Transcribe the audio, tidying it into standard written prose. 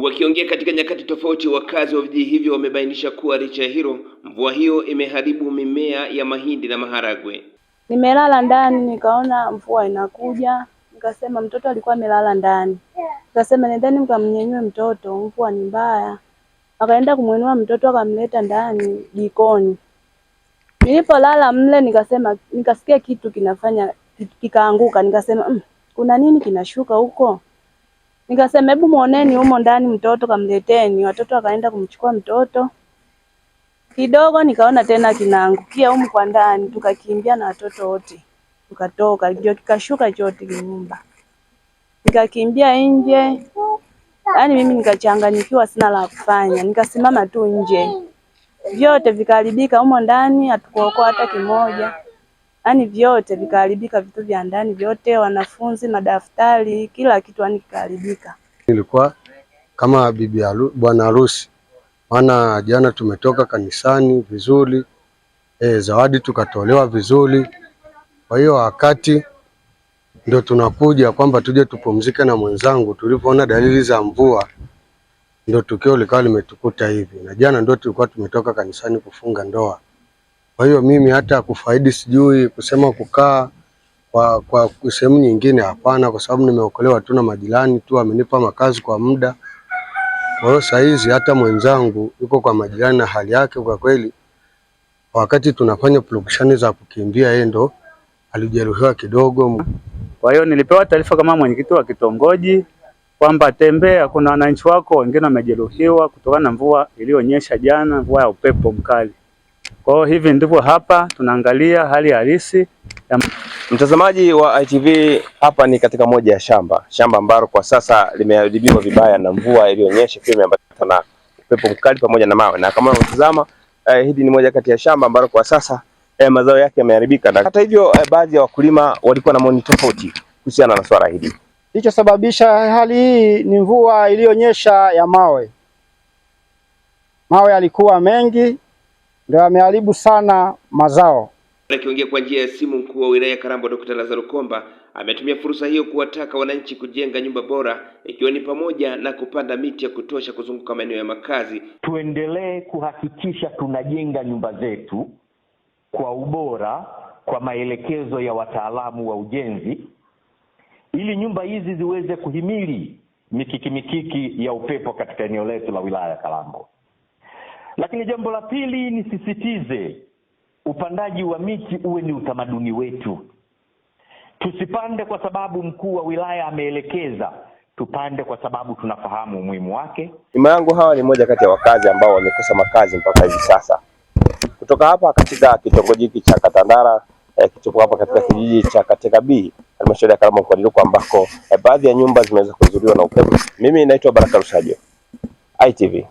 Wakiongea katika nyakati tofauti, wakazi wa vijiji hivyo wamebainisha kuwa licha ya hilo, mvua hiyo imeharibu mimea ya mahindi na maharagwe. Nimelala ndani nikaona mvua inakuja, nikasema mtoto alikuwa amelala ndani. Nikasema nendeni mkamnyenyue mtoto, mvua ni mbaya. Akaenda kumwinua mtoto akamleta ndani jikoni. Nilipolala mle nikasikia kitu kinafanya kikaanguka, nikasema kuna nini kinashuka huko? Nikasema hebu muoneni humo ndani mtoto, kamleteni. Watoto wakaenda kumchukua mtoto. Kidogo nikaona tena kinaangukia huko kwa ndani, tukakimbia na watoto wote. Tukatoka, ndio kikashuka chote nyumba. Nikakimbia nje. Yaani mimi nikachanganyikiwa, sina la kufanya. Nikasimama tu nje. Vyote vikaharibika humo ndani, hatukuokoa hata kimoja. Yaani vyote vikaharibika, vitu vya ndani vyote, wanafunzi, madaftari, kila kitu kikaharibika. Nilikuwa kama bwana harusi. Maana jana tumetoka kanisani vizuri, zawadi tukatolewa vizuri. Kwa hiyo wakati ndio tunakuja kwamba tuje tupumzike na mwenzangu, tulipoona dalili za mvua ndio tukio likawa limetukuta hivi. Na jana ndio tulikuwa tumetoka kanisani kufunga ndoa. Kwa hiyo mimi hata kufaidi sijui kusema kukaa kwa sehemu nyingine hapana, kwa sababu nimeokolewa tu na majirani tu, amenipa makazi kwa muda. Kwa hiyo saa hizi hata mwenzangu yuko kwa majirani na hali yake kwa kweli, wakati tunafanya purukushani za kukimbia yeye ndo alijeruhiwa kidogo. Kwa hiyo nilipewa taarifa kama mwenyekiti wa kitongoji kwamba tembea, kuna wananchi wako wengine wamejeruhiwa kutokana na mvua iliyonyesha jana, mvua ya upepo mkali. Kwa hiyo hivi ndivyo hapa tunaangalia hali halisi. Mtazamaji wa ITV, hapa ni katika moja ya shamba ambalo kwa sasa limeharibiwa vibaya na mvua iliyonyesha, pia imeambatana na upepo mkali pamoja na mawe. Na kama unatazama, hili ni moja kati ya shamba ambalo kwa sasa mazao yake yameharibika. Na hata hivyo baadhi ya wakulima walikuwa na maoni tofauti kuhusiana na swala hili. Kilichosababisha hali hii ni mvua iliyonyesha ya mawe. Mawe yalikuwa mengi, ndio yameharibu sana mazao. Akiongea kwa njia ya simu, mkuu wa wilaya Kalambo Dr. Lazaro Komba ametumia fursa hiyo kuwataka wananchi kujenga nyumba bora, ikiwa ni pamoja na kupanda miti ya kutosha kuzunguka maeneo ya makazi. Tuendelee kuhakikisha tunajenga nyumba zetu kwa ubora, kwa maelekezo ya wataalamu wa ujenzi, ili nyumba hizi ziweze kuhimili mikiki ya upepo katika eneo letu la wilaya ya Kalambo. Lakini jambo la pili, nisisitize upandaji wa miti uwe ni utamaduni wetu. Tusipande kwa sababu mkuu wa wilaya ameelekeza, tupande kwa sababu tunafahamu umuhimu wake. Nyuma yangu hawa ni moja kati ya wakazi ambao wamekosa makazi mpaka hivi sasa. Kutoka hapa katika kitongoji hiki cha Katandara, kitupo hapa katika kijiji cha Kateka B, halmashauri ya Kalambo mkoani Rukwa, ambako baadhi ya nyumba zimeweza kuzuiliwa na upepo. Mimi naitwa Baraka Rushajo, ITV.